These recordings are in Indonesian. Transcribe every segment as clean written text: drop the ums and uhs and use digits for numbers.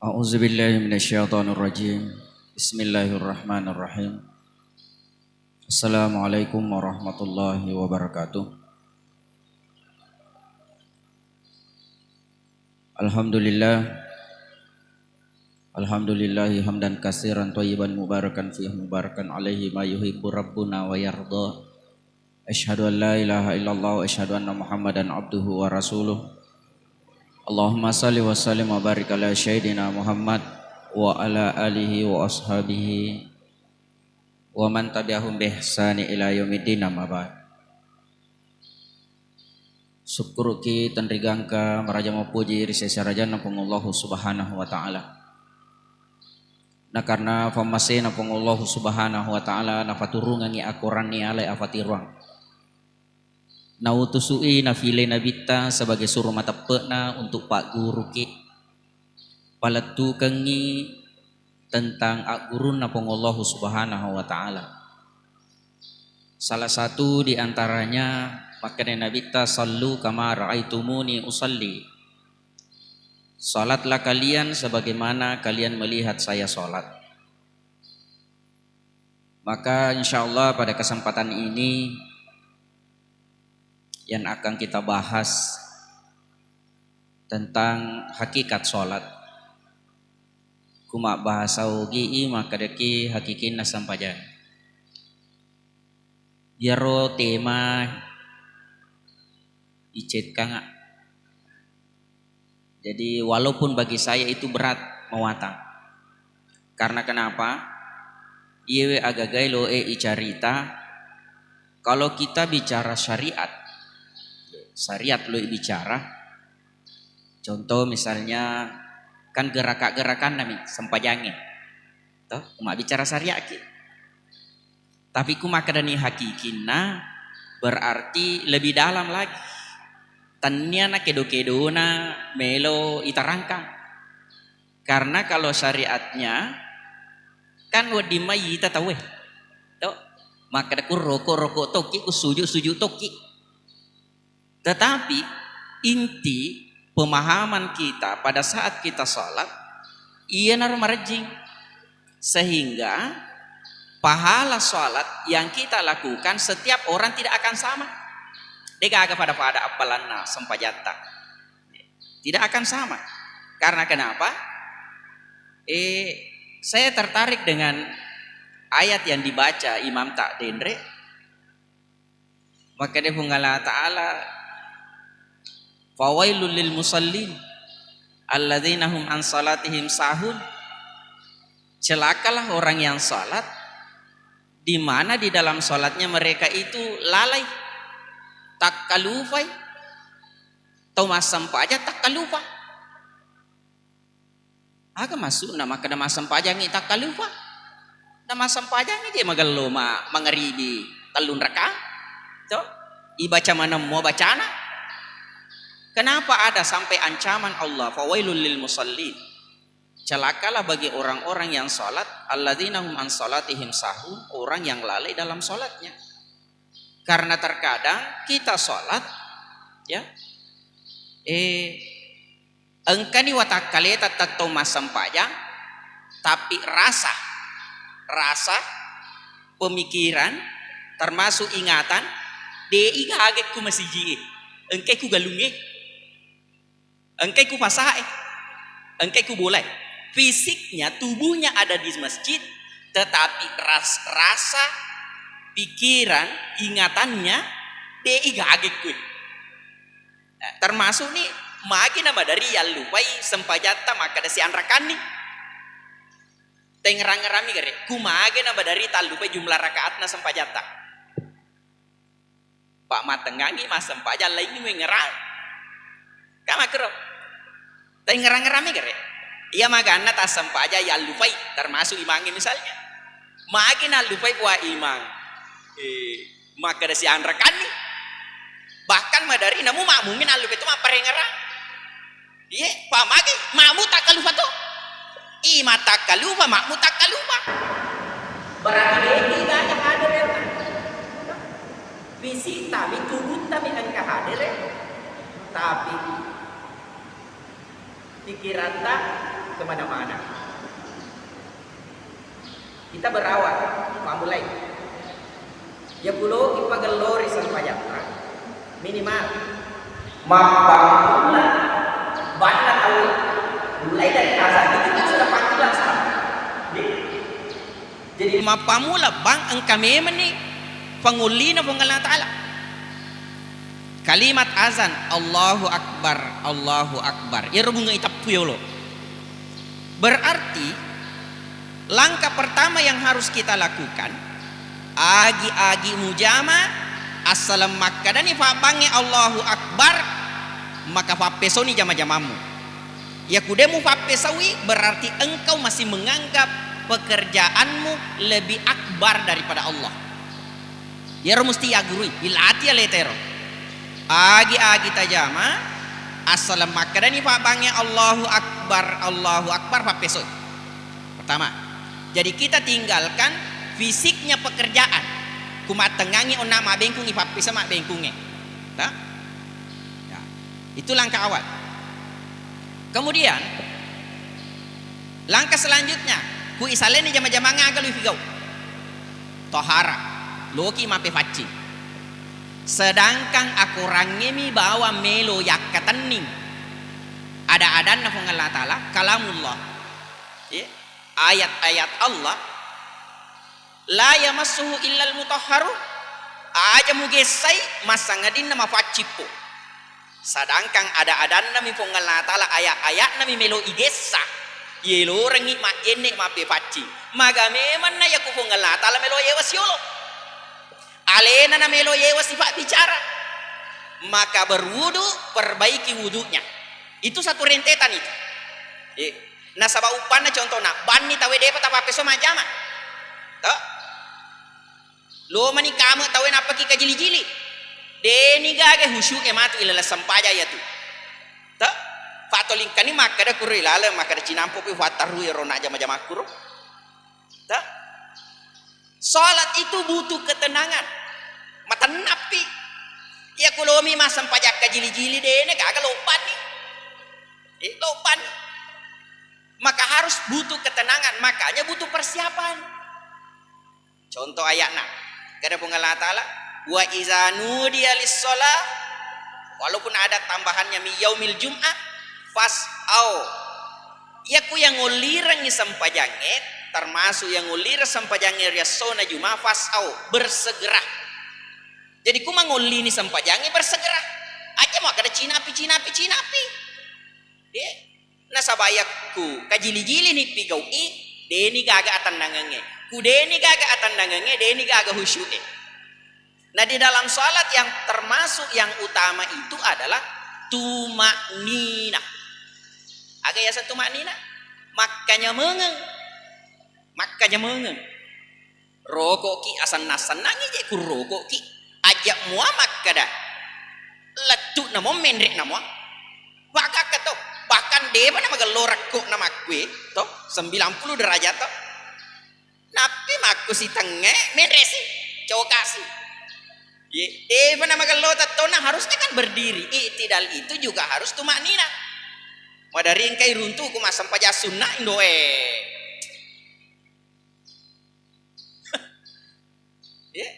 A'udzubillahi minasyaitonirrajim. Bismillahirrahmanirrahim. Assalamualaikum warahmatullahi wabarakatuh. Alhamdulillahi hamdan katsiran thayyiban mubarakan fihi mubarakan alaihi ma yuhibbu rabbuna wa yarda. Asyhadu an la ilaha illallah wa asyhadu anna Muhammadan abduhu wa rasuluh. Allahumma salli wa sallim wa barik ala sayyidina Muhammad wa ala alihi wa ashabihi wa man tabi'ahum bi ihsani ila yaumiddin, amma ba'd. Syukuruki tanrigangka maraja mapuji risesa raja napungullahu subhanahu wa ta'ala. Na karena famase napungullahu subhanahu wa ta'ala nafaturungangi akuran ni alai afatiruang. Nautusui nafile nabita sebagai suruh mata pekna untuk Pak Guru ki palatu kengi tentang gurun napongollahu subhanahu wa ta'ala. Salah satu di antaranya makanya nabita sallu kama ra'aitumuni usalli. Salatlah kalian sebagaimana kalian melihat saya salat. Maka insyaallah pada kesempatan ini yang akan kita bahas tentang hakikat sholat. Kuma bahasa ugi maka deki hakikin nasampajan. Biaro tema icet kanga. Jadi walaupun bagi saya itu berat mewatang. Karena kenapa? Iwe agagai lo icarita. Kalau kita bicara syariat lo bicara, contoh misalnya kan gerakan-gerakan nami sempajangi, toh cuma bicara syariat ki. Tapi kuma kadani hakikina berarti lebih dalam lagi. Tanyana kedo-kedona melo itarangkan. Karena kalau syariatnya kan wadimai ita tahu, toh maka ku rokok toki ku sujud toki. Tetapi inti pemahaman kita pada saat kita sholat ia marjing, sehingga pahala sholat yang kita lakukan setiap orang tidak akan sama. Deka pada apalanna sempajata tidak akan sama. Karena kenapa? Saya tertarik dengan ayat yang dibaca Imam Ta'dendre. Maka dia Allah Ta'ala fawailul lil musallin alladzina hum an salatihim sahun. Celakalah orang yang salat di mana di dalam salatnya mereka itu lalai, takalufai, atau masam aja takalufa. Aga masuk nama kada masam pajangi takalufa. Nama masam pajangi dia magalo mangaribi talun raka. To ibaca mana mau bacana. Kenapa ada sampai ancaman Allah fawailul lil musallin? Celakalah bagi orang-orang yang salat alladzina hum an salatihim sahun, orang yang lalai dalam salatnya. Karena terkadang kita salat ya engkani watakaleta tatto masam pajang, tapi rasa pemikiran termasuk ingatan de igagek ku masiji engkai ku galunge engkai ku pasae, engkai ku boleh. Fisiknya, tubuhnya ada di masjid, tetapi rasa, pikiran, ingatannya dia igagek ku. Nah, termasuk nih magi nama dari yang lupai sempajata maka ada si anrakan nih. Tengerang-ngerami gare, ku magi nama dari tak lupai jumlah rakaatna sempajata. Pak matengangi mas sempajat lain ini ngerang. Kama kero tay ngerang-ngerami kere iya magana tasam aja ya lufai termasuk imangi misalnya makin lufai buat imang maka ada si anrakan nih bahkan madari namu makmumin alufai itu mah perengerang iya pamagi makmu tak kalufa tuh ima tak kalufa makmu tak kalufa berarti dia tidak ada hadir ya visi tapi tubuh tapi engkau hadir ya tapi pikiran tak kemana-mana. Kita berawal, mulai. Ya pulau kita gelori sampayat, minimal. Mapamula, bana tahu. Mulai dari azan itu kan sudah panggilan sama. Jadi mapamula bang engkame meni pangulina Allah Ta'ala. Kalimat azan Allahu Akbar, Allahu Akbar. Ya bunga itapu ya lo. Berarti langkah pertama yang harus kita lakukan agi mujama assalam makadani fa bange Allahu Akbar maka fa pesoni jama-jamamu. Ya kudemu fa pesawi berarti engkau masih menganggap pekerjaanmu lebih akbar daripada Allah. Ya mesti aguri ilati letero. Agi tajama assalam makadani fa bange Allahu Akbar fa pesoni. Pertama, jadi kita tinggalkan fisiknya pekerjaan. Kumatengangi ona ma bengkungi papisa ma bengkungi. Ya. Itu langkah awal. Kemudian langkah selanjutnya, ku isaleni jama-jama ngagalu figau. Tohara, loki ma pe faci. Sedangkan aku rangemi bawa melo yakataning. Ada-ada nafung Allah Ta'ala kalamullah. Ya. Ayat-ayat Allah la yamassuhu illal mutahharu aja mugesai masangadin nama facipo. Sedangkan ada nami Allah Ta'ala ayat-ayat nami melo igesa yelo rengi ma jenne ma pe faci maga meman na yaku Allah Ta'ala melo yewas yolo alena na melo yewas sifat bicara maka berwudu perbaiki wudunya. Itu satu rentetan itu. Nah sabab upana contohna bani tawe depa tapa peso majama. Toh? Lo mani kamu tawe napa ki kajili-jili. Deni gage husyuk matu ilala sampaja ya tu. Toh? Fatolin kani makada kuru ilala makada cinampo pi fataru rona jama-jama kuru. Toh? Salat itu butuh ketenangan. Mata napi. Ya kulomi mas sampaja kajili-jili dene gage lopan ni. Lopan. Maka harus butuh ketenangan, makanya butuh persiapan. Contoh ayatnya kata Allah Ta'ala wa iza nudiya lis-shalah, walaupun ada tambahannya mi yaumil jum'ah fas'au yaku yang ngulirangi sampajange termasuk yang ngulir sampajange riasona jum'ah fas'au bersegera. Jadi ku mangulini sampajange bersegera aja mau kada cinapi nah sabayakku kajili-jili ni pigau deni gaga atandangange ku deni gaga atandangange deni gaga husyu'e. Nah di dalam salat yang termasuk yang utama itu adalah tumaknina. Aga ya satu tumaknina makanya mengeng rokok ki asan-asan nangi je ku rokok ki ajak mua makada letuk namo mendrek namo bakak ketok bahkan dia mana magalorak kok nama kue toh 90 derajat toh napi maku si tengah menresi cowok kasih dia mana magalotat toh nah harusnya kan berdiri itidal itu juga harus tumaknina madari engkai runtuh ku masam paja sunnah indoe ya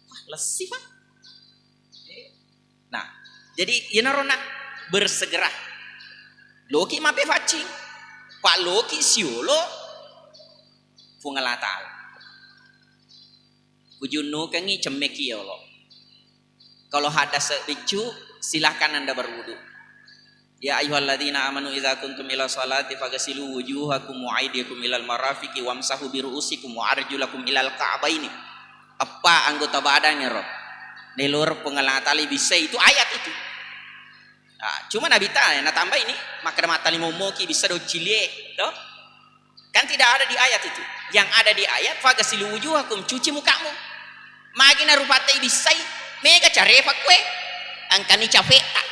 wah lesih pak nah jadi inarona bersegera loki mape facing pak loki siolo fungalata kujunu kangi cemeki ya Allah. Kalau hadas bicu silahkan anda berwudu. Ya ayyuhalladzina amanu idza kuntum ila sholati faghsilu wujuhakum wa aydiyakum ilal marafiqi wamsahu bi ru'usikum wa arjulakum ilal ka'baini. Apa anggota badannya roh nelur pengalata bisa itu ayat itu. Nah, cuma nabi tanya, nah tambah ini maka mata limomoki bisa do cilik, toh? Kan tidak ada di ayat itu. Yang ada di ayat fagasilu wujuhakum cuci mukamu. Magina rupate bisai mega carefa kue. Angkani capeta.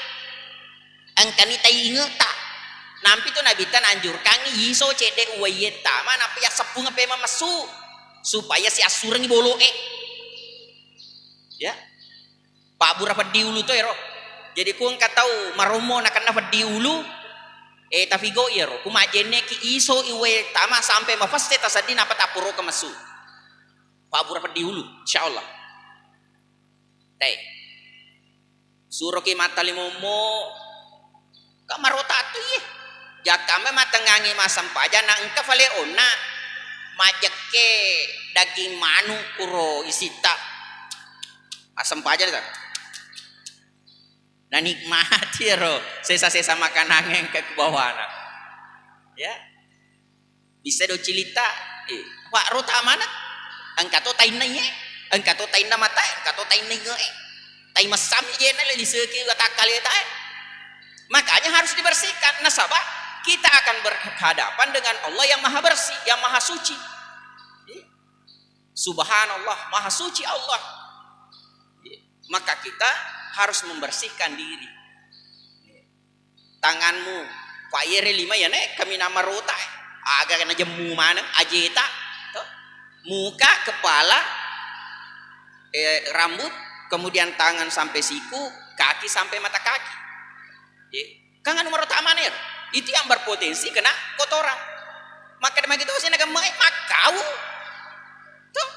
Angkani taingeta. Nampi tu nabi tan anjurkan yiso cede uwayeta mana apa ya sepung apa masu supaya si asurang iboloe. Ya. Pak burapa diulu to ero. Jadi ku engkau tahu maromo nak kena diulu tapi go iro kuma jenne ki iso iwe tama sampai mafaste tasadin apa tapuro kemasu pabura pedihulu insyaallah teh suro ki mata limomo kamarota tu ye jakame matengangi masam paja na engka fale ona majeke daging manu kuro isita asam paja dah na nikmati ro sesa-sesa makanan yang ke bawah anak ya bisa do cilita pak rota mana angkato tain na ye angkato tain na mata angkato tain na ye tai masam je na le diseuki takal eta makanya harus dibersihkan nasabah kita akan berhadapan dengan Allah yang maha bersih yang maha suci subhanallah maha suci Allah maka kita harus membersihkan diri. Tanganmu, fire lima ya nek kami nama rota, agak kena jemu mana, ajeta, muka, kepala, rambut, kemudian tangan sampai siku, kaki sampai mata kaki. Kangen nomor utama nih, itu yang berpotensi kena kotoran. Maka demi itu sih naga makau, tuh,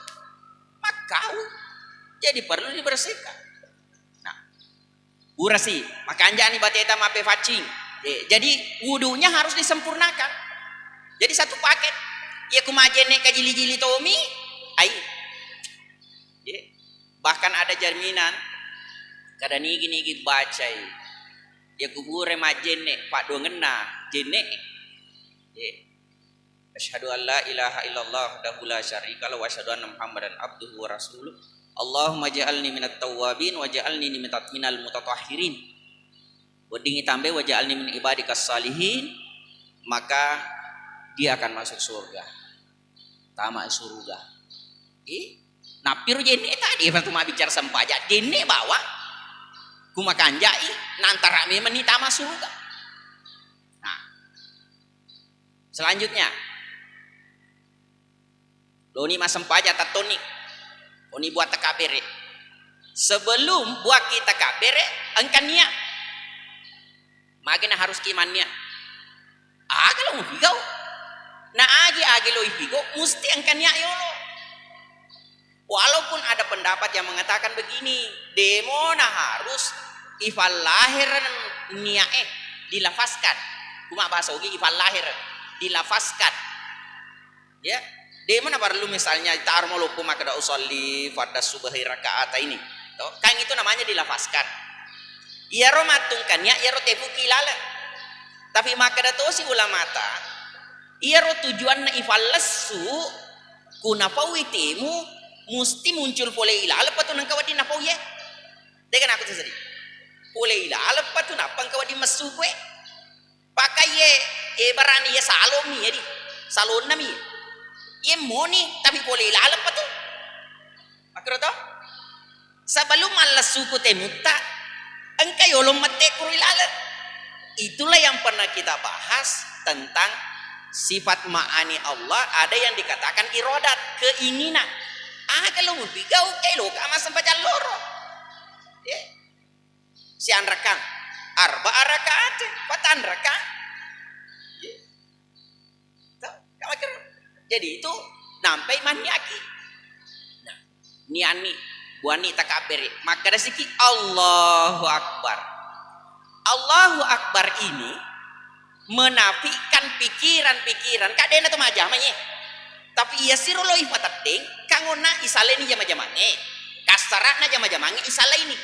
makau. Jadi perlu dibersihkan. Urasi, maka anjani bateta mape facing. Jadi wudunya harus disempurnakan. Jadi satu paket. Ya kumajene ka jili-jili tomi, ai. Bahkan ada jaminan kada nigi bacai. Ya kubure majene pak do ngena jene. Asyhadu an la ilaha illallah wahdahu la syarika lahu wa asyhadu anna Muhammadan abduhu wa rasuluh. Allahumma ja'alni minat tawwabin wa ja'alni minal mutatahhirin. Wadingi tambe wa ja'alni min ibadikas salihin, maka dia akan masuk surga. Tama surga. Napiru jene tadi waktu ma bicara sampaja jene bawa kumakanjai nantara me menitama surga. Nah. Selanjutnya Doni masampaja tatonik Oni buat takabere. Sebelum buat kita kabere, engkan niat. Magina harus kimannya. Aga lo higau. Na agi lo higau, mesti engkan niat yolo. Walaupun ada pendapat yang mengatakan begini, demo na harus ifal lahir niat dilafaskan. Cuma bahasa ugi ifal lahir dilafaskan. Ya. Dia mana perlu misalnya tar mau lupa maka usolli fardhu subhi rakaat ini. Toh, kan itu namanya dilafaskan. Iya ro matungkannya, iya ro tebu kilala. Tapi maka da si ulama ta, iya ro tujuan na ifallesu kunapawi temu mesti muncul pole ilala patu nang kawadi napau ye. Dengan aku sendiri. Pole ilala patu napang kawadi mesu kue. Pakai ye barani ye salom ni jadi. Salon nami. Ye moni tapi boleh lalap pa tu. Makro to? Sebelum Allah suku temuta, engkau yolong mate kurui lalap. Itulah yang pernah kita bahas tentang sifat ma'ani Allah. Ada yang dikatakan irodat, keinginan. Kalau bigau kelo kama sampai jaloro. Sian rekang, arba rakaat, patan rekang. Jadi itu nampai maniaki. Nah, niani buani takabere. Maka dari segi Allahu Akbar. Allahu Akbar ini menafikan pikiran-pikiran. Kadena tu majamanya. Tapi ia sirulo ifatadeng kangona isaleni jama-jamane. Kasaratna jama-jamane isalaini.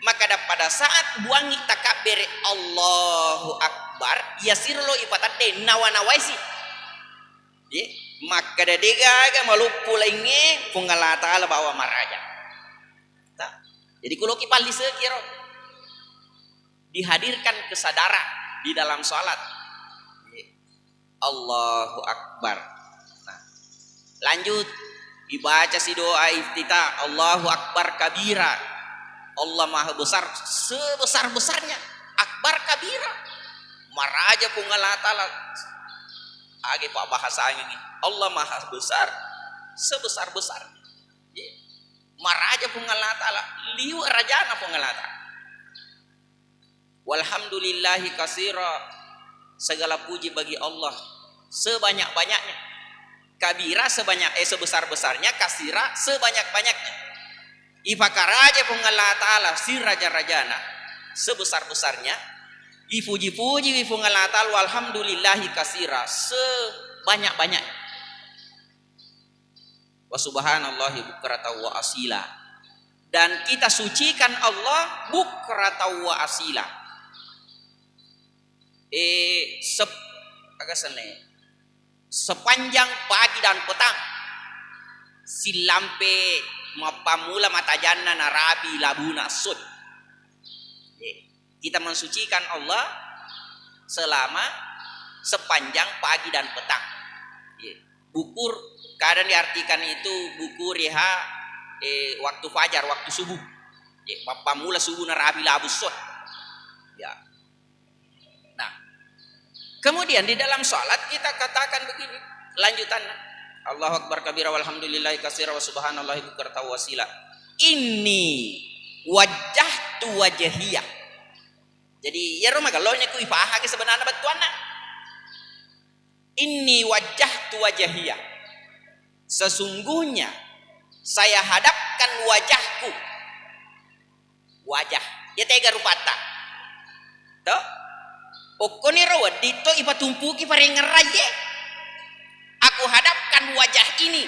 Maka pada saat buangi takabere Allahu Akbar, ia sirulo ifatadeng nawa-nawaisi. Maka dadega ga malupu lainnya pungalata ala bawa maraja. Jadi kalau kipal disekiro dihadirkan kesadaran di dalam salat. Allahu Akbar. Nah, lanjut dibaca si doa iftitah Allahu Akbar kabira. Allah maha besar sebesar-besarnya. Akbar kabira. Maraja pungalata ala age pak bahasa ini Allah maha besar sebesar-besarnya. Maraja pungalata ta'ala liu rajana pungalata. Walhamdulillahi kasira Segala puji bagi Allah sebanyak-banyaknya. Kabira sebesar-besarnya, kasira sebanyak-banyaknya. Ifakaraja pun Allah Ta'ala si raja-rajana sebesar-besarnya. Ipuji-puji pun Allah Ta'ala walhamdulillahi kasira sebanyak-banyaknya. Wa subhanallahi bukratan wa asila. Dan kita sucikan Allah bukratan wa asila. Sepanjang pagi dan petang silampe mapamula matajana narabi labuna sud. Kita mensucikan Allah selama sepanjang pagi dan petang. Bukur kadang diartikan itu bukur waktu fajar, waktu subuh. Mapamula subuh narabi labu sud. Ya. Nah, kemudian di dalam sholat kita katakan begini, lanjutan. Allahu akbar kabira walhamdulillahi katsira wa subhanallahi bukratan wa asila. Inni wajjahtu wajhiya. Jadi ya rumah kalau nya ku ifaha ke sebenarnya batuanna. Inni wajjahtu wajhiya. Sesungguhnya saya hadapkan wajahku. Wajah. Ya tega rupata. Toh? Okoni rawat dito ipatumpuki parengeraye. Aku hadapkan wajah ini.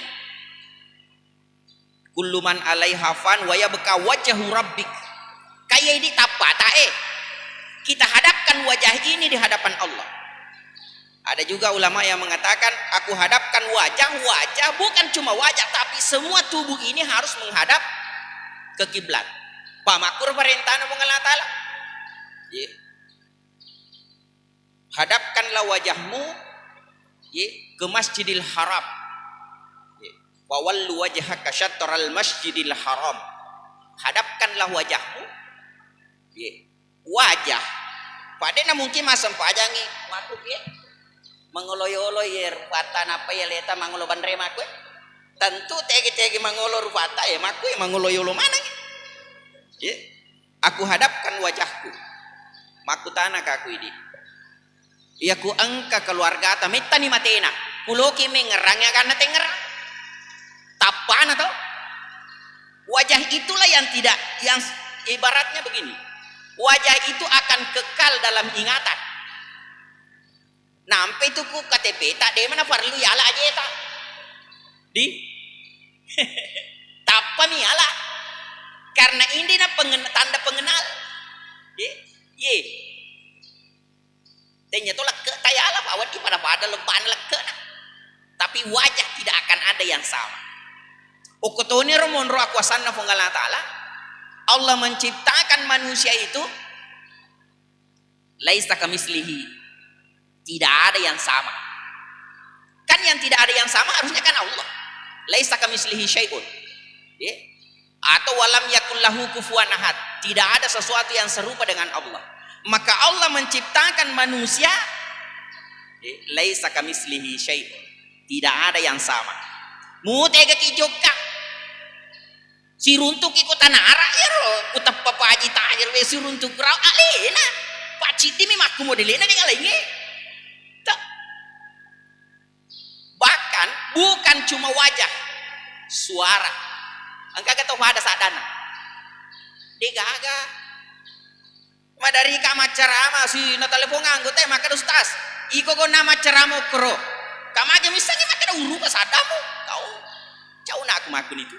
Kullu man alaiha fan wa yabqa wajhu rabbik. Kayak ini tapata kita hadapkan wajah ini di hadapan Allah. Ada juga ulama yang mengatakan aku hadapkan wajah bukan cuma wajah tapi semua tubuh ini harus menghadap ke kiblat. Pamakur perintah Allah Ta'ala. Hadapkanlah wajahmu ke Masjidil Haram. Wa wallu wajhaka syatral Masjidil Haram. Hadapkanlah wajahmu. Wajah. Padahal mungkin masam pajangi makuk mangoloy-oloy rupatan apa ya leta mangolo bandre makuk. Tentu tegi-tegi mangolo rupata ya makuk mangoloy-olo mana aku hadapkan wajahku. Makutana kaku ini. Ya ku angka keluarga ta metta ni matena kuloki mengerangnya karena tengerang tapan atau wajah itulah yang ibaratnya begini, wajah itu akan kekal dalam ingatan. Nampe itu ku KTP tak de mana farlu ya ala aja tak di tapa mi ala karena ini na tanda pengenal tanya tolak ke tayala awat di pada leban leke tapi wajah tidak akan ada yang sama. Okotoni romonro akuasanna Allah Ta'ala Allah menciptakan manusia itu laisa kamislihi, tidak ada yang sama. Kan yang tidak ada yang sama harusnya kan Allah. Laisa kamislihi syai'un. Atau walam yakul lahu kufuwan ahad, tidak ada sesuatu yang serupa dengan Allah. Maka Allah menciptakan manusia laisa kamislihi syai'un, tidak ada yang sama. Mutega kijoka siruntuk ikut tanah ara ya ro utap papaji tajir we siruntuk raw alena paciti mi makku modelena dengan lainnya. Bahkan bukan cuma wajah, suara. Angka kata ada sadana degaga madari kama cerama si na telepon anggota maka ustaz iko go nama cerama kro kama aja misalnya maka ada uru kasadamu tahu jauh nak makun itu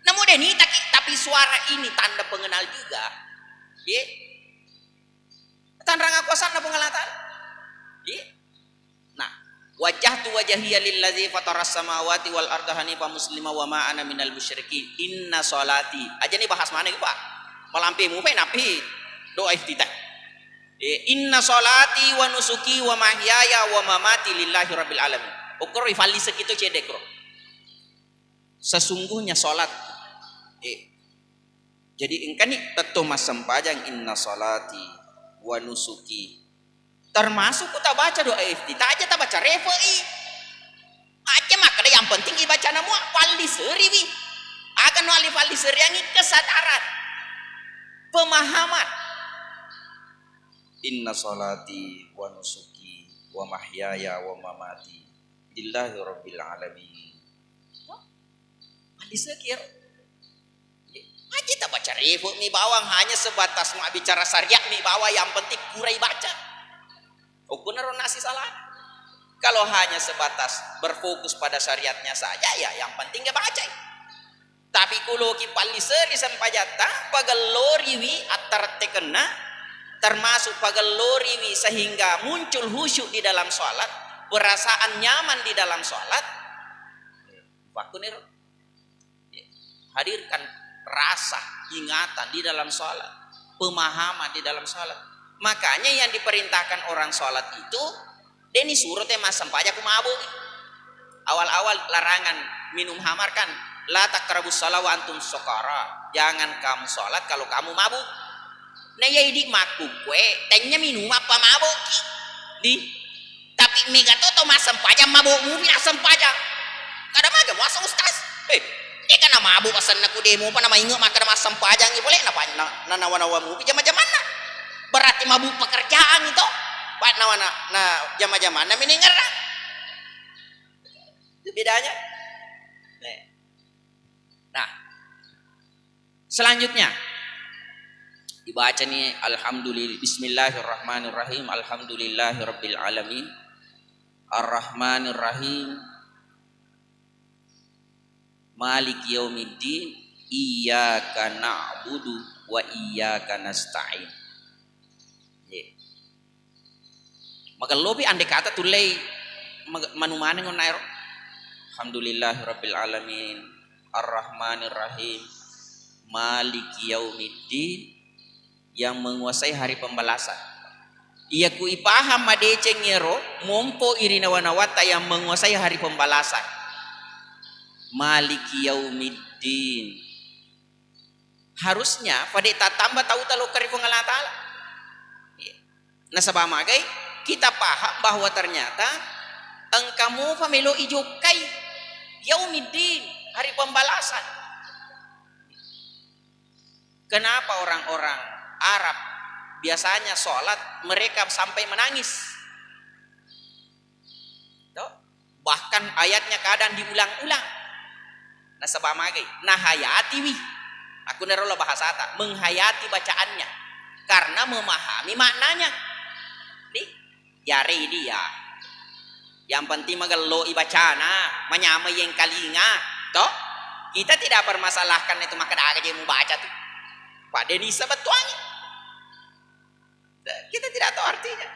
namun deni tapi suara ini tanda pengenal juga tanda ngakosan na pengelatan nah wajah tu wajhiya lillazi fataras samawati wal arda hanifa muslima wa ma ana minal musyrikin inna sholati aja nih bahas mana Pak malampi mu pe napi doa iftitah. Inna sholati wa nusuki wa mahyaya wa mamati lillahi rabbil alamin. Okro ifali sekitu cedekro. Sesungguhnya salat. Jadi engkani tetto masempajang inna sholati wa nusuki. Termasuk kita baca doa iftitah aja kita baca refai. Aja maka yang penting ibaca namu wali seriwi. Akan wali seriangi kesadaran. Pemahaman. Inna sholati wa nusuki wa mahyaya wa mamati lillahi rabbil alamin. Bisa kira kita baca revo mi bawang hanya sebatas mau bicara syariat mi bawa, yang penting kurai baca. Oh benar nasi salah. Kalau hanya sebatas berfokus pada syariatnya saja ya yang penting dia baca. Tapi kalau ki paliseri sampajata pagaloriwi atar tekena termasuk pagaloriwi sehingga muncul khusyuk di dalam sholat, perasaan nyaman di dalam sholat. Fakunir hadirkan rasa ingatan di dalam sholat, pemahaman di dalam sholat. Makanya yang diperintahkan orang sholat itu deni surutnya mas sampah aku mabuk. Awal-awal larangan minum hamar kan, la taqrabus shalah wa antum sukara, jangan kamu sholat kalau kamu mabuk. Nah ya ini maku kue tanya minum apa mabuk di tapi mega toto mas sampah aja mabuk mungkin asam pajak kadang maga masa ustaz dia kan mabuk pasan aku demo apa nama ingat makan mas sampah aja boleh napa nawa-nawa mu jam-jam berarti mabuk pekerjaan itu pak nawana nah jam-jam mana mini ngerang itu bedanya. Nah selanjutnya dibaca nih alhamdulillah bismillahirrahmanirrahim alhamdulillahirabbil alamin arrahmanirrahim maliki yaumiddin iyyaka na'budu wa iyyaka nasta'in. Maka lobi andai kata tulai manumane ngonairo alhamdulillahirabbil alamin arrahmanirrahim maliki yaumiddin, yang menguasai hari pembalasan. Ia kui paham madece ngero mompo irina wanawata yang menguasai hari pembalasan. Maliki yaumiddin. Harusnya pada tambah tahu talo karifung Allah Ta'ala. Nah sebab magai kita paham bahwa ternyata engkamu familo ijokai yaumiddin, hari pembalasan. Kenapa orang-orang Arab biasanya sholat mereka sampai menangis? Bahkan ayatnya kadang diulang-ulang. Nah sebab magai nah hayati wi aku nerola bahasa tak menghayati bacaannya karena memahami maknanya. Nih yari dia yang penting magalo ibacana menyamai yang kalinga toh kita tidak permasalahkan itu maka ada aja mau baca tuh Pak Denisa betuannya. Kita tidak tahu artinya.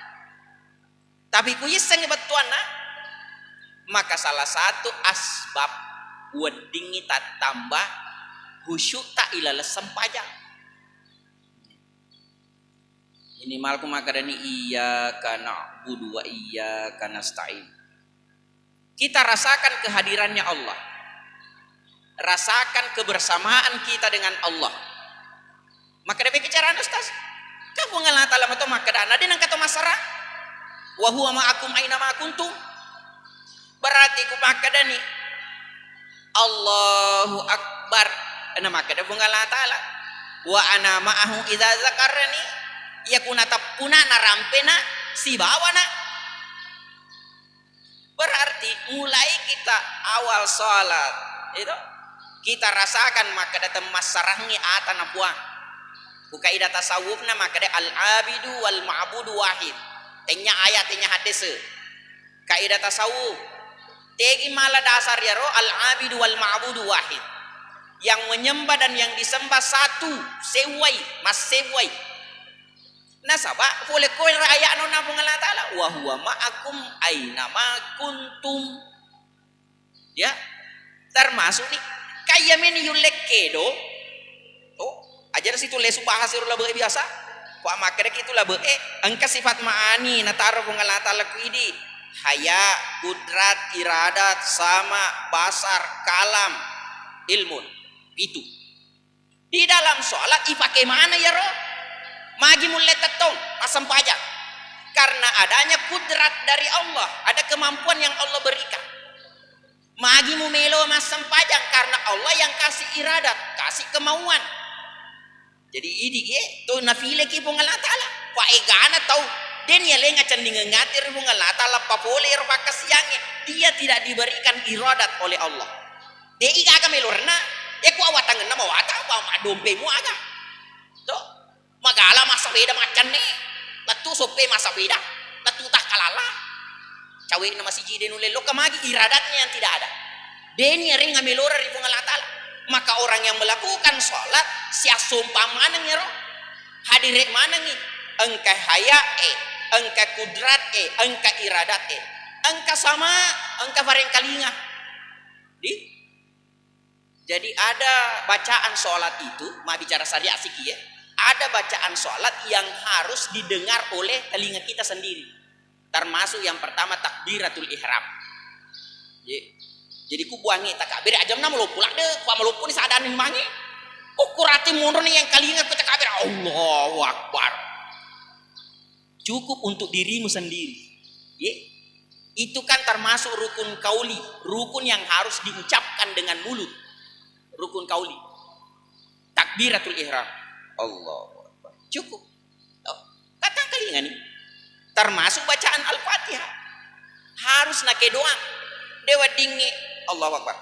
Tapi kuyiseng betuan nah. Maka salah satu asbab wedingi tak tambah khusyuk tak ilala sempajang. Ini malku makadani iyyaka na'budu wa iyyaka nasta'in. Kita rasakan kehadirannya Allah. Rasakan kebersamaan kita dengan Allah. Maka ada bicara ustaz. Kamu ngalah taala mato makadana din ang kato masara. Wa huwa ma'akum aina ma kuntum. Berarti ku makadani Allahu akbar. Ana makada ku ngalah taala. Wa ana ma'ahu idza zakarani. Ya kuna tapuna narampena si bawana. Berarti mulai kita awal salat itu kita rasakan makada temas sarangi atana buang. Kaidah tasawufna maka ada al-abidu wal ma'budu wahid. Tenya ayat tenya hadis. Kaidah tasawuf. Tegi mala dasar ya ro al-abidu wal ma'budu wahid. Yang menyembah dan yang disembah satu, sewai, mas sewai. Nah sabak boleh kau ayat nona Allah Ta'ala wa huwa ma'akum aina ma kuntum. Ya. Termasuk nih kayak meni yulekedo. Ajar situ lesu bahasa labe biasa. Pak makere kitu labe engka sifat ma'ani nataro pung Allah Ta'ala kuidi haya, kudrat, iradat, sama, basar, kalam, ilmun. Itu. Di dalam sholat ipakai mana ya roh? Magi mulai tetong asam pajak. Karena adanya kudrat dari Allah, ada kemampuan yang Allah berikan. Magi mumelo masam pajak karena Allah yang kasih iradat, kasih kemauan. Jadi ini tu nafile ki pung Allah Ta'ala. Fa egana tau Den ya lenga candinga ngatir bunga lata lappa pole pakas siangnya dia tidak diberikan iradat oleh Allah. Dia iga aga melorna ku awatangan nama wata apa ma dompemu aga. Tuh magala masa beda macan nih. Latu sope masa beda. Latu tak kalala. Cawe nama si jiden ule lo kamagi iradatnya yang tidak ada. Den ya renga melora di bunga lata. Maka orang yang melakukan sholat sia sumpah manang ya roh. Hadirek manang nih. Engka haya engka kudrat engka iradat engka sama engka bareng kalinga. Jadi ada bacaan sholat itu, ma bicara syariat siki ya. Ada bacaan sholat yang harus didengar oleh telinga kita sendiri. Termasuk yang pertama takbiratul ihram. Jadi ku buangi takbir aja na melupu lah deh, ku melupu ni sadane mangi. Ukurati mundur nih yang kalinga ku takbir Allahu Akbar. Cukup untuk dirimu sendiri. Itu kan termasuk rukun kauli, rukun yang harus diucapkan dengan mulut. Rukun kauli. Takbiratul ihram. Allahu Akbar. Cukup. Kata kalinga nih. Termasuk bacaan Al-Fatihah. Harus nake doa. Dewa dingi Allahu Akbar.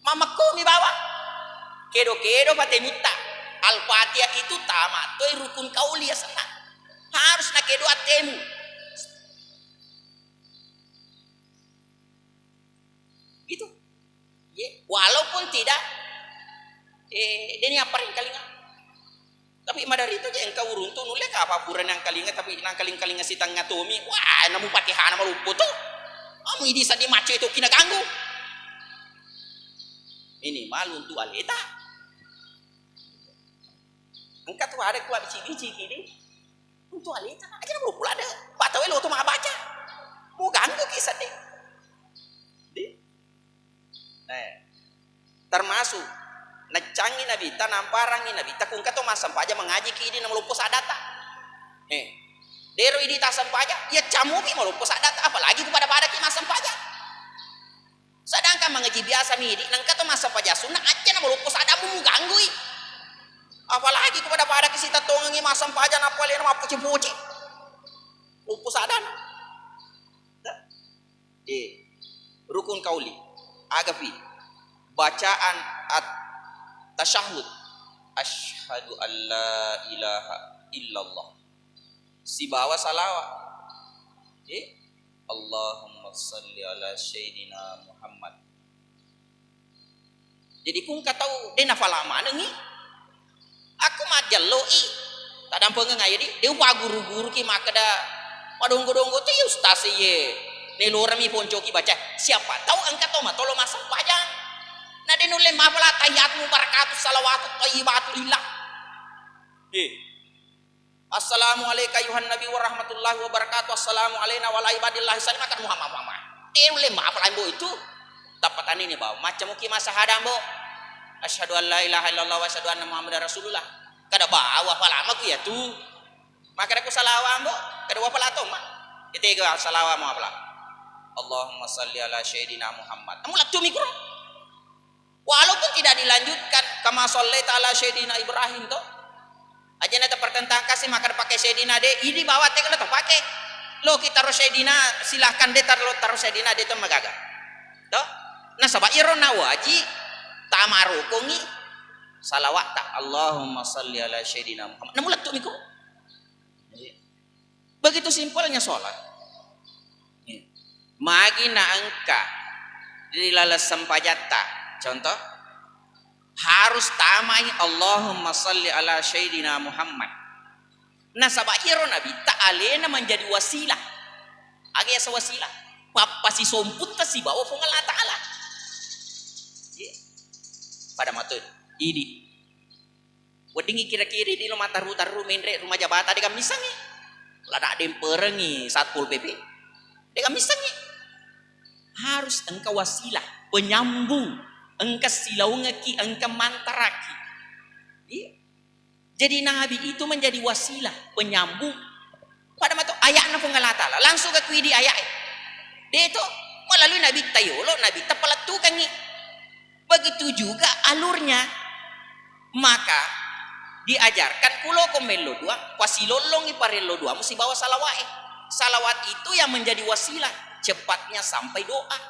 Mamaku mi bawa. Kedo-kedo pate mutta. Al-Fatihah itu tamat. Toi rukun kauli ya sana. Harus nake doa temu. Gitu. Walaupun tidak dia apa yang kalinga. Tapi madari itu je engkau uruntu nulek apa pura nang kalinga tapi nang kalinga si tangga tomi. Wah, namu Fatihah nama lupu tu. Amu idi sa di maco itu kina ganggu. Ini malu untuk aleta. Engkau tu ada kuat bici-bici kini. Untuk aleta aja nama lupu ada. Patawai lo tu mak baca. Mau ganggu kisah deh. Termasuk nacangi nabi tanamparangin nabi takung kato masam paja mengaji ki ini melupus adata dero ini tasam paja ya camuki melupus adata apalagi kepada ki masam paja sedangkan mengaji biasa midi nang kato masam paja sunnah aja na melupus adamu mengganggu apalagi kepada kisita tongangi masam paja napali na mapuci-puci lupus adan rukun kauli agapi bacaan tasyahud asyhadu alla ilaha illallah si bawa salawat Allahumma salli ala sayyidina Muhammad. Jadi kung katau de nafala mana ni aku mah jaloi tadam pengen ngaya di dia pa guru-guru ki makada madonggo-donggo tu ustaz ye ne lorami poncoki baca siapa tahu angkat to mah tolo masuk pajang. Nah dia nulis maaflah tahiyatmu barakatuh salawatu thayyibatu lillah. Assalamualaikum ayuhan nabi wa rahmatullahi wa barakatuh. Assalamu alaina wa ala ibadillahi salimakan Muhammad. Dia nulis maaflah imbo itu. Tapatan ini bawa macam muki masa hadam bo. Asyhadu an la ilaha illallah wa asyhadu anna muhammadar rasulullah. Kada bawa apa lama ku ya tu. Maka aku salawam bo. Kada apa lato mak. Ketiga salawam apa. Allahumma salli ala sayyidina Muhammad. Kamu latu mikro. Walaupun tidak dilanjutkan kama shallaita ala sayyidina Ibrahim toh. Aja nata pertentang kasih makan pakai sayyidina de ini bawa teh kalau pakai. Lo kita taruh sayyidina silahkan de taruh sayyidina de toh magaga. Toh. Nah sabab irona waji tamarukungi salawat tak Allahumma salli ala sayyidina Muhammad. Namun letuk niku. Begitu simpelnya sholat. Magi na angka di lalas sampajata. Contoh harus tamai Allahumma salli ala sayyidina Muhammad. Nah sabairo nabi ta'alena menjadi wasilah. Agi asa wasilah. Papa si somput ta si bawa fung Allah Ta'ala. Pada matud ini. Wedingi kira-kira di lo mataru-taru menre rumah jabatan de kamisangi. Lada dem perengi Satpol PP. De kamisangi. Harus engkau wasilah, penyambung. Engkau silaungaki, engkau mantaraki. Jadi Nabi itu menjadi wasilah, penyambung. Pada matu ayatna pun Allah Ta'ala. Langsung ke kuidi ayat. Dia itu melalui Nabi Tayolo, Nabi Tepalatukan. Begitu juga alurnya. Maka diajarkan kulo komelo dua pasilolong iparelo dua mesti bawa salawat. Salawat itu yang menjadi wasilah cepatnya sampai doa.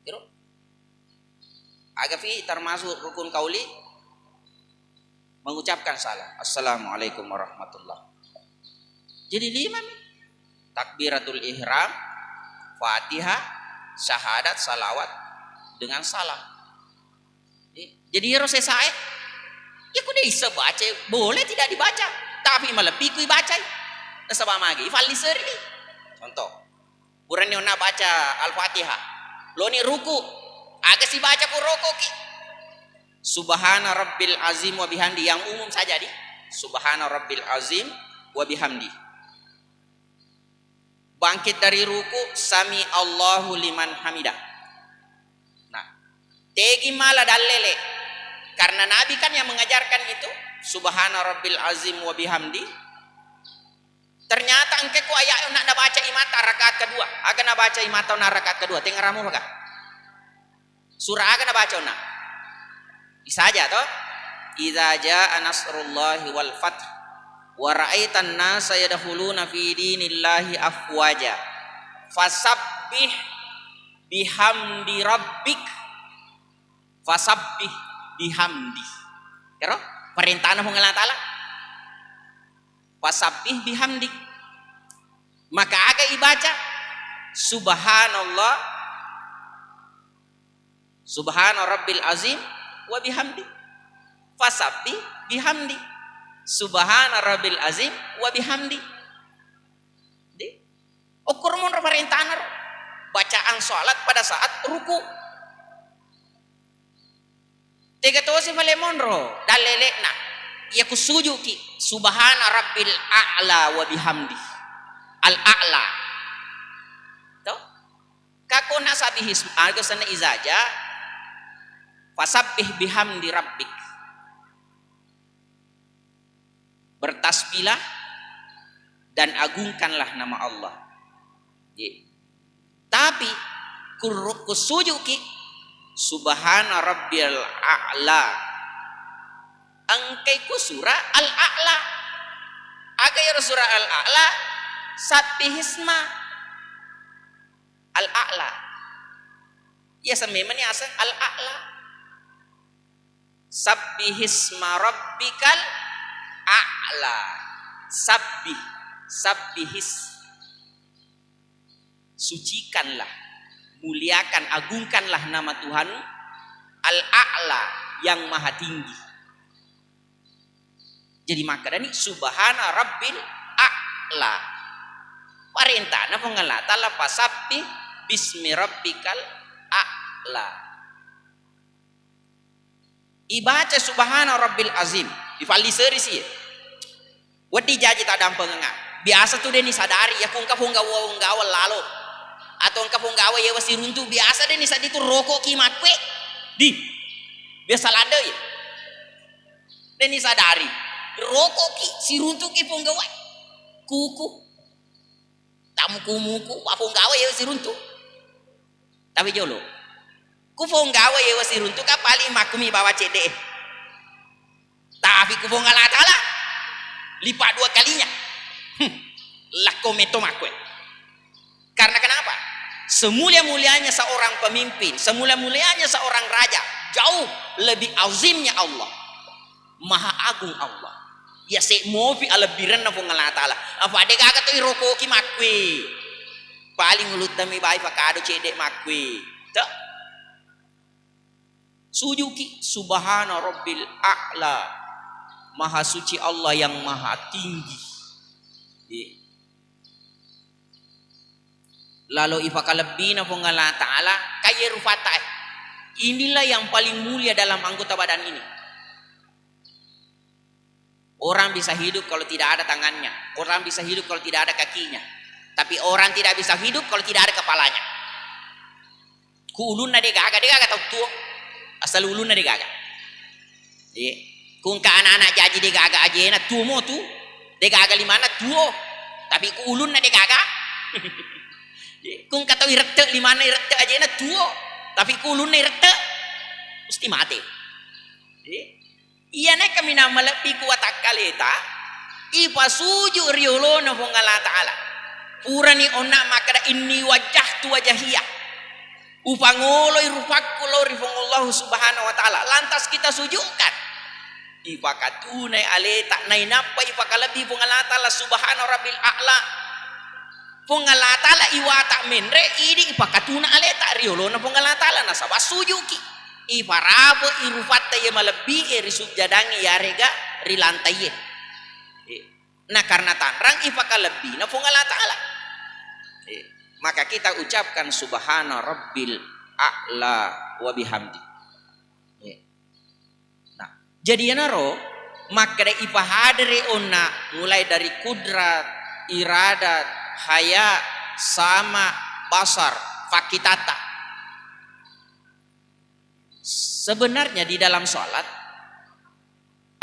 Kira agafi termasuk rukun kauli mengucapkan salam. Assalamualaikum warahmatullahi. Jadi 5 nih. Takbiratul ihram, Fatihah, syahadat, salawat dengan salam. Jadi harus selesai. Ya kuda bisa baca, boleh tidak dibaca, tapi malah pikui baca. Nasabah magi, ifali seri. Contoh, kurang nak baca Al-Fatihah, lo ni ruku, agak si baca ku rokok ki. Subhana Rabbil Azim wa bihamdi, yang umum saja di. Subhana Rabbil Azim wa bihamdi. Bangkit dari ruku, sami Allahu liman hamidah. Nah, tegi malah dalele. Karena Nabi kan yang mengajarkan itu, Subhana Rabbil Azim wa bihamdi. Ternyata engke ku ayat nak baca imata rakaat kedua. Akan nak baca imata na rakaat kedua. Tengah ramu maka. Surah akan nak baca na. Bisa aja toh. Idza jaa nasrullahi wal fath wa ra'aitan nasa yadkhuluna fi dinillahi afwaja. Fasabbih bihamdi rabbik. Fasabbih bihamdi. Kira perintah Allah Taala. Fasabbih bihamdi. Maka agak ibaca subhanallah subhana rabbil azim wa bihamdi. Fasabbih bihamdi subhana rabbil azim wa bihamdi. Ukur mun perintah bacaan salat pada saat ruku. Tiga tu si malemonro dalelekna ya kusuju ki subhana rabbil a'la wa bihamdi al a'la to kako nak sabihis argo sana izaja fasabbih bihamdi rabbik, bertasbihlah dan agungkanlah nama Allah. Tapi kusuju ki subhana rabbil a'la. Angkai ku surah al-a'la. Aga ya surah al-a'la sabbihisma al-a'la. Ya sampeman ni asal al-a'la. Sabbihisma rabbikal a'la. Sabbihis. Sucikanlah, muliakan, agungkanlah nama Tuhan al-a'la yang maha tinggi. Jadi maka ini subhana rabbil a'la. Perintahna pengelata la fasabbih bismi rabbikal a'la. Ibaca subhana rabbil azim. Ifali seri sih. Wadi jaji tak dampang ngak. Biasa tuh deni sadari ya kung ngawal lalu. Atau kung gawe ya wasi runtuh biasa deni sadi tuh rokok kimat kue. Di. Biasa lada ya. Deni sadari. Rokok ki si runtuh ki pun gawe kuku tamuku apun gawe ya si runtuh tapi jolo ku pun gawe ya si runtuh ka paling makumi bawa CD tapi ku pun ngalata lah lipat 2 kalinya lakometo makwe. Karena kenapa? Semulia-mulianya seorang pemimpin, semulia-mulianya seorang raja, jauh lebih azimnya Allah, maha agung Allah. Ya se mofi alabiran na pungalata taala. Apa de gaga to iroko ki makwe. Paling ulut dami bai pakado cedek makwe. Ta. Sujuki subhana rabbil a'la. Maha suci Allah yang maha tinggi. Lalu ifakalabina pungalata taala kaya rufata. Inilah yang paling mulia dalam anggota badan ini. Orang bisa hidup kalau tidak ada tangannya. Orang bisa hidup kalau tidak ada kakinya. Tapi orang tidak bisa hidup kalau tidak ada kepalanya. Ku ulun na de gaga tahu tuh. Asal ulun na de gaga. Kung ka anak-anak jaji de gaga aja na tuh mo tuh. De gaga limana tuh. Tapi ku ulun na de gaga. Kung ka tahu irete limana irete aja na tuh. Tapi ku ulun na irete mesti mati. iya na kami na malapi ko atakaleta ipasuju riolo na fong Allah Ta'ala pura ni ona makada inni wajah tu wajahiyah upangoloy rupakulo rifong Allah Subhanahu wa Ta'ala lantas kita sujudkan ipakatunay aleta nainapa ipakalabi fong Allah Ta'ala Subhanahu Rabbil A'la fong Allah Ta'ala iwata menre ini ipakatuna aleta riolo na fong Allah Ta'ala nasaba sujuki iparabo irufatta ye malebi risujjadangi yarega rilantai ye nah karena tanrang ipakalabi na fong Allah Ta'ala maka kita ucapkan subhana rabbil a'la wa bihamdi nah jadi naro maka da ipahadere onna mulai dari kudrat iradat haya sama basar fakitata sebenarnya di dalam sholat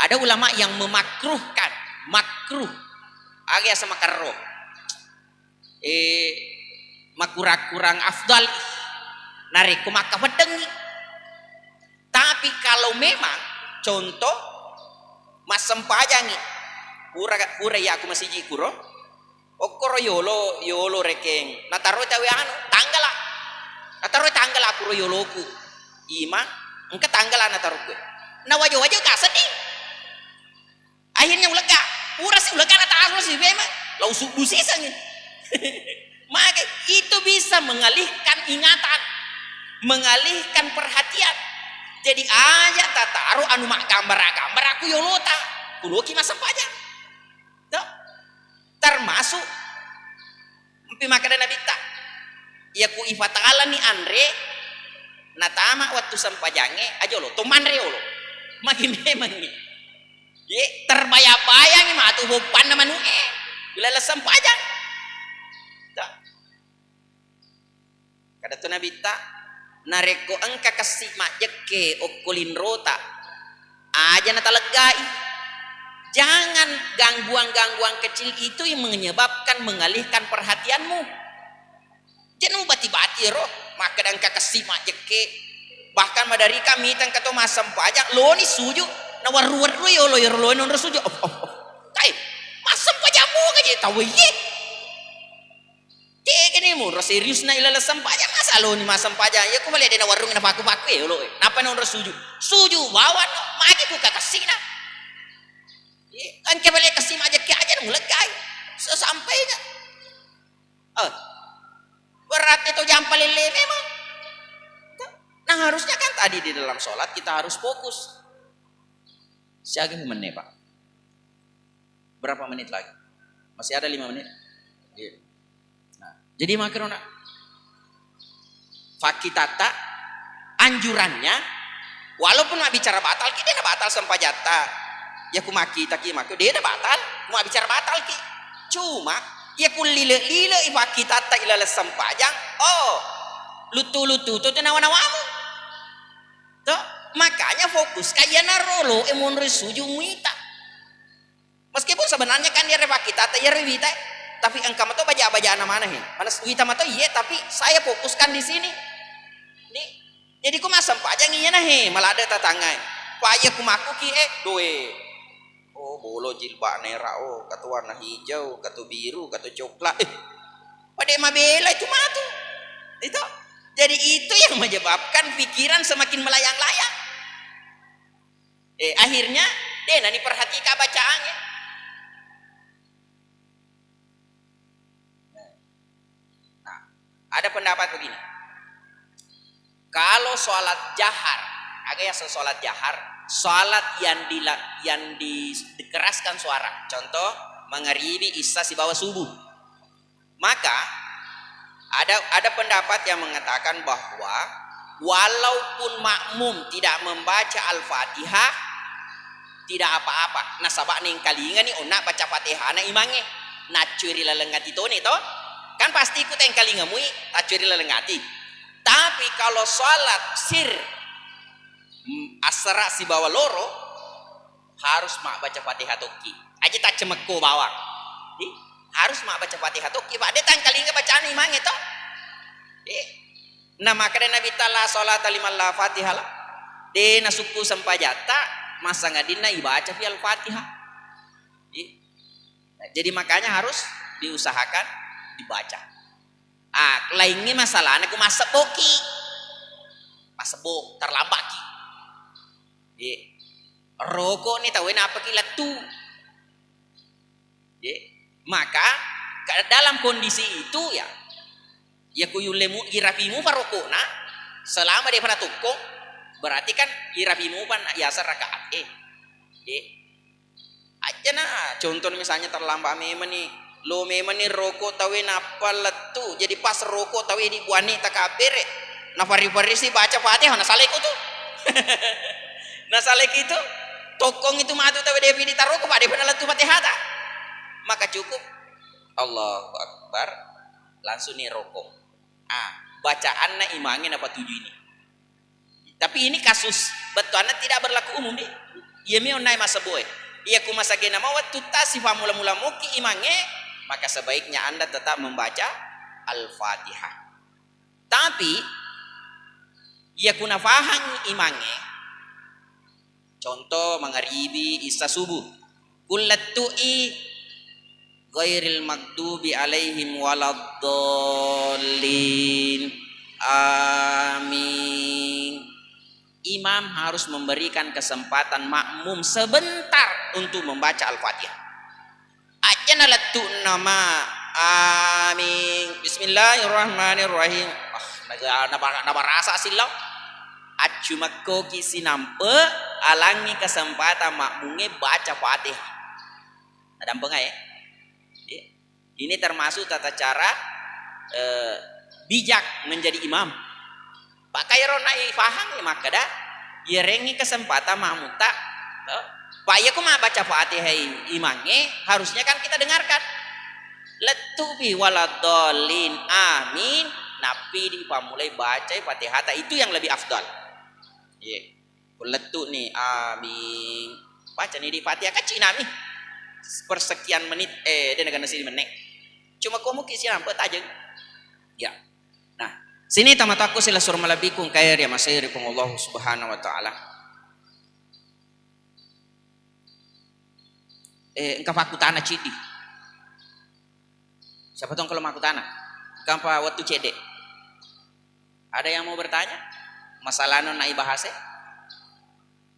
ada ulama yang memakruhkan makruh agak sama karo kurang afdal nariku maka wedengi tapi kalau memang contoh mas sempajangi pura ya aku masih jikuro okoro yolo rekeng nataro tawe anu tanggala nataro tanggala aku yoloku ima engke tanggala nataro gue na wajo ka sedih akhirnya ulega pura si ulega nataro si bema lau subuh sisanya maka itu bisa mengalihkan ingatan mengalihkan perhatian jadi aja tak taruh anu mak gambar aku yolota kuloki masa pajak tuh termasuk mpi maka nabi tak ya ku ifatala ni andre natama waktu sampajange aja lo tumanre lo makin memang ni ye terbayang-bayang mah atuh beban na manuke bila sampajang kada tu nabi tak nareko engka kasih mak jeke okulin rota aja na talagai jangan gangguan-gangguan kecil itu yang menyebabkan mengalihkan perhatianmu jangan bati-bati roh maka engka kasih mak jeke bahkan madari kami tang kato masam pajak lo ni suju na waruat lo yo non suju kai masam pajamu kaje tahu ye kini mo serius na ilala sampaja masa lo ni masam paja ya ko mali na warung na paku lo napa non suju bawa no magi ku kakasih na kan ke balik kasih aja ke aja mulai sesampainya berat itu jam paling memang nah harusnya kan tadi di dalam sholat kita harus fokus siapa menit pak berapa menit lagi masih ada 5 menit jadi makrona fakitata anjurannya walaupun mak bicara batal kita batal sampajata ya ku maki taki maki dia batal mau bicara batal ki cuma ya ku lile fakitata ilala sampajang lutu tu nawa-nawamu tuh makanya fokus kaya narolo emun resuju muita meskipun sebenarnya kan dia fakitata ya rewita tapi engkau itu baca mana he mana wita mato iya tapi saya fokuskan di sini nih jadi ku masam pajang iya nah he malah ada tetangga paya ku maku ki doe bolo jilbab nera katu warna hijau katu biru katu coklat pada mabela itu matu itu jadi itu yang menyebabkan pikiran semakin melayang-layang akhirnya nani perhatikan bacaannya. Ada pendapat begini, kalau sholat jahar, agak ya sholat jahar, sholat yang dikeraskan suara, contoh maghribi isya di bawah subuh, maka ada pendapat yang mengatakan bahwa walaupun makmum tidak membaca al-fatihah tidak apa-apa. Nah sabak ning kalingan ni onak baca fatihah na imange, nacuri lalengati to ni to. Kan pasti ikut yang kali ngemui tacuri lelengati. Tapi kalau sholat sir asra si bawa loro harus mak baca fatihah toki. Aja tak cemeko bawang. Harus mak baca fatihah toki. Pak detang kali nggak bacaan imang itu. Nah maka Nabi Ta'ala sholat alimallah fatihah lah. De nasuku sampajata masa ngadina ibaca fi al-Fatihah. Jadi makanya harus diusahakan dibaca. Lainnya masalahnya aku masebok terlambat ki. Rokok nih tahu apa ki latu. Maka dalam kondisi itu ya kuyulemu irapimu farokona selama dia pada tukung berarti kan irapimu pan yasar rakaat aja nah contoh misalnya terlambat memang nih lo memang nih rokok tahu apa letu jadi pas rokok tahu di buani takabir nah fari sih baca Fatihah nah salek itu nah salek itu tokong itu matu tahu dia pilih taruh kepada dia letu Fatihah tak maka cukup Allahu Akbar langsung nih rokok bacaan na imangin apa tujuh ini tapi ini kasus betuannya tidak berlaku umum deh iya mi onai masa boy iya ku masa gena mau waktu tasifah mula-mula muki imange maka sebaiknya anda tetap membaca Al-Fatihah tapi iya kuna faham imange contoh mangaribi isa subuh kullattu'i ghairil maghdubi alaihim waladdallin amin. Imam harus memberikan kesempatan makmum sebentar untuk membaca Al-Fatihah. Ajana latu nama amin. Bismillahirrahmanirrahim. Napa rasa silau? Cuma koki sinampe alangi kesempatan makmumnya baca Fatihah. Ada apa ya? Ini termasuk tata cara bijak menjadi imam. Pakai ronai faham ya maka dah yerengi kesempatan makmuta. Pak ya kau baca Fatihah imamnya harusnya kan kita dengarkan. Letubi waladolin amin. Nabi dipamulai baca Fatihah itu yang lebih afdal. Letu nih amin. Baca nih di Fatihah kecil nami. Persekian menit dia negara nasi menit. Cuma kamu kisah nampak aja. Ya. Nah, sini tamat aku sila sur malabikum khair ya masyarikum Allah Subhanahu wa taala. Engkau paku tanah cidi. Siapa tahu kalau maku tanah? Engkau waktu cede. Ada yang mau bertanya? Masalah non naik bahasa?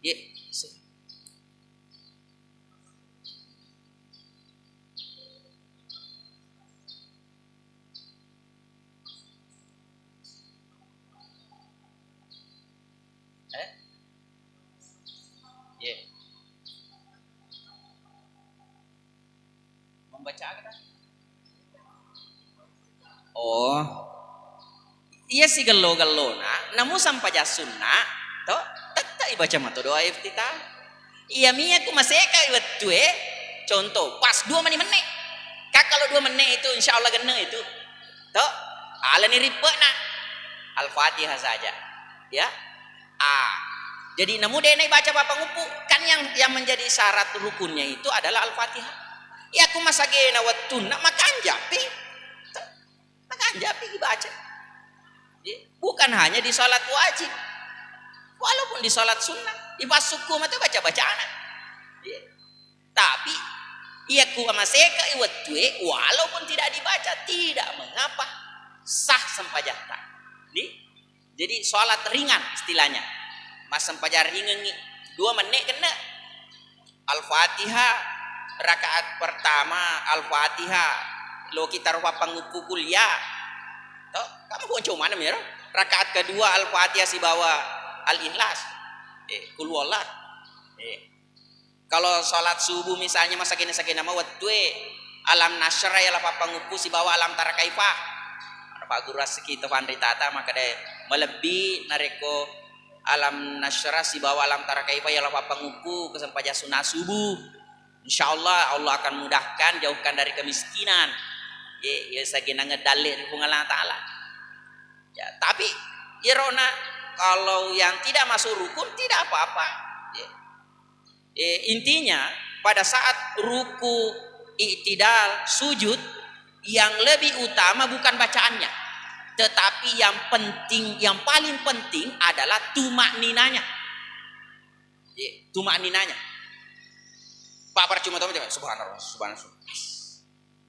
Ya. Membaca apa? Oh, iya sih gelo namun sampai sunnah, toh tetap ibaca matu doa iftitah. Iya mia aku masih kayak itu contoh pas 2 menit, kak kalau 2 menit itu insya Allah gena itu, toh ala ni ribet nak Al-Fatihah saja, ya. Jadi namun dia naik baca bapak ngupu kan yang menjadi syarat rukunnya itu adalah Al-Fatihah. Ya aku masa gena waktu nak makan japi dibaca. Bukan hanya di salat wajib, walaupun di salat sunnah, di pas suku mata baca-bacaan. Tapi ia ku maseka waktu walaupun tidak dibaca tidak mengapa sah sempajata. Jadi salat ringan istilahnya. Mas sempajar ringan 2 menit kena. Al-Fatihah rakaat pertama Al-Fatihah lo kita rupa pengupu kuliah toh kamu mau coba mana ya rakaat kedua Al-Fatihah si bawa Al-Ikhlas kul wallah kalau salat subuh misalnya masa kena nama waktu alam nasra ya lah pengupu si bawa alam tarakaifah ada Pak Guru sekitar Fandri Tata maka deh melebihi nareko alam nasra si bawa alam tarakaifah ya lah pengupu kesempaja sunnah subuh. InsyaAllah Allah akan mudahkan jauhkan dari kemiskinan. Ya sagina ngedalik dari Allah Ta'ala. Ya, tapi ya Rona kalau yang tidak masuk rukun tidak apa-apa. Intinya pada saat ruku, i'tidal, sujud yang lebih utama bukan bacaannya, tetapi yang paling penting adalah tumak ninanya. Tuma aninanya. Pak percuma tahu subhanallah, subhanallah.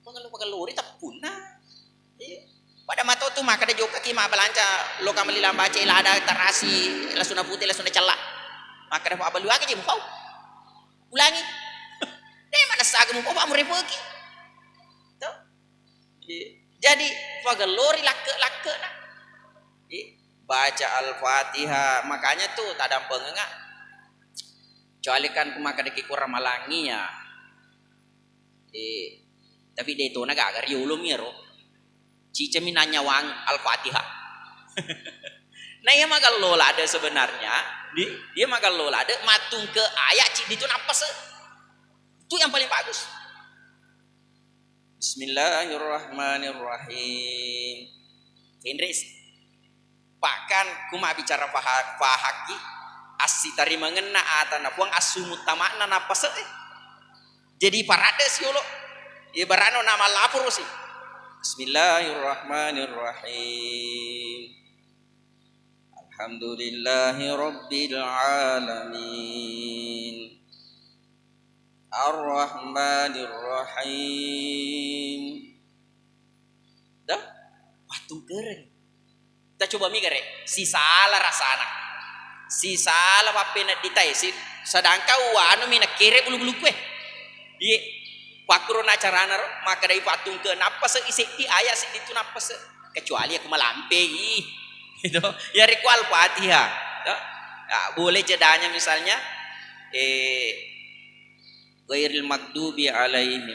Pengalu-pengalu tak punah. Pada mata tu maka ada joka ki ma balanca lo kamali lambace la ada terasi la suna putih la suna celak. Maka ada apa lu lagi je mau. Ulangi. Dai mana saga mu apa mure pergi. Tuh. Jadi pagalori lake-lake nah. Baca Al-Fatihah makanya tuh tak ada pengengak. Kecuali kan maka deki kurang malangi ya. Tapi dia itu naga agar yulum ya roh. Cica minanya wang Al-Fatihah. Nah ya maka lola ada sebenarnya. Dia maka lola ada matung ke ayat cik itu apa se? Itu yang paling bagus. Bismillahirrahmanirrahim. Indris. Bahkan kuma bicara fahaki asitari mengena atana puang asumut tamakna napa se? Jadi parade sih lo. Ibaratnya nama lapor sih. Bismillahirrahmanirrahim. Alhamdulillahi rabbil alamin. Ar-Rahmanir-Rahim. Dah, patung keren. Kita coba mikir si salah rasana. Si salah apa nak ditai si sedangkan wanu mina kere bulu-bulu kue. Iya. Pakuruna carana maka dari patung ke napa se isi ayat se itu napa se kecuali aku malampei gitu ya riku Al-Fatihah ya, boleh jedanya misalnya ghairil maghdubi alaihim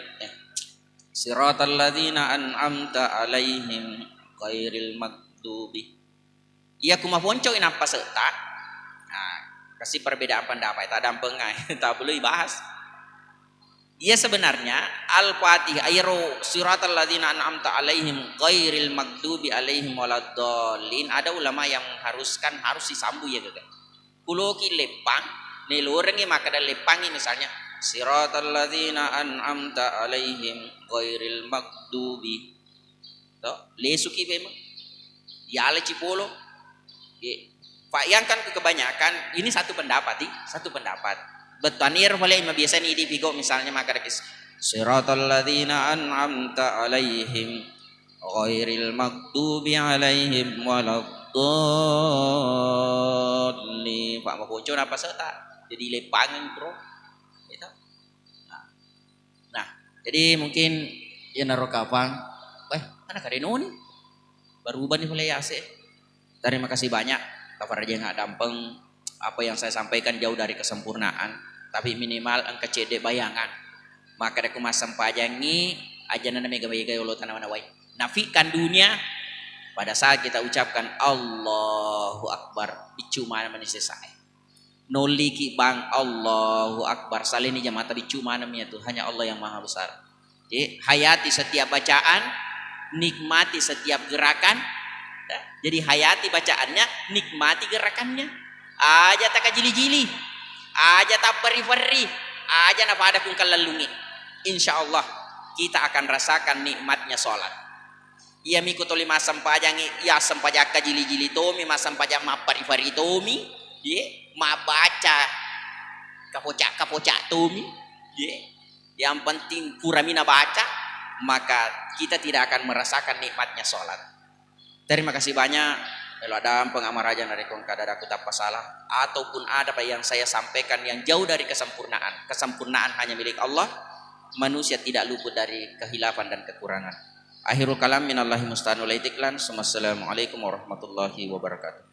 siratal ladzina an'amta alaihim ghairil maghdubi iya aku mah poncoin apa se tak nah kasih perbedaan pendapat tak ada pengai tak boleh bahas. Ia sebenarnya Al-Fatihah ayro siratal ladzina an'amta alaihim ghairil maghdubi alaihim waladdallin. Ada ulama yang harus disambung ya gagal. Kulo ki lepang ne lorengi maka ada lepangi misalnya siratal ladzina an'amta alaihim ghairil maghdubi. To lesuki bema. Ya ale cipolo. Pak yang kan kebanyakan ini satu pendapat Betanir boleh biasa ni di bigo misalnya maka dekis siratal ladzina an'amta alaihim ghairil maghdubi alaihim waladdallin. Pak mau bocor apa serta jadi lepangan bro gitu. Nah jadi mungkin ya naruh kapan mana kareno nih baru ubah nih boleh ase. Terima kasih banyak kabar aja nggak dampeng. Apa yang saya sampaikan jauh dari kesempurnaan, tapi minimal angka cede bayangan. Maka aku masam pajangi ajaran mega mega Allah tanah wai. Nafikan dunia pada saat kita ucapkan Allahu Akbar bicuma manusia saya. Noliki bang Allahu Akbar salini jamata bicuma namanya tuh hanya Allah yang maha besar. Jadi hayati setiap bacaan, nikmati setiap gerakan. Jadi hayati bacaannya, nikmati gerakannya. Aja tak jili-jili, aja tak peri-peri, aja napa ada kung kalalungi. Insya Allah kita akan rasakan nikmatnya sholat. Ia mikutoli masam pajangi, ya sampajaka jili-jili tomi, masam pajak ma peri-peri tomi, ye, ma baca kapocak tomi, ye. Yang penting puramina baca, maka kita tidak akan merasakan nikmatnya sholat. Terima kasih banyak. Kalau ada pengamarajan dari kongkadar aku tak salah ataupun ada apa yang saya sampaikan yang jauh dari kesempurnaan. Kesempurnaan hanya milik Allah. Manusia tidak luput dari kehilafan dan kekurangan. Akhirul kalam minallahi mustanul aitiklan. Wassalamualaikum warahmatullahi wabarakatuh.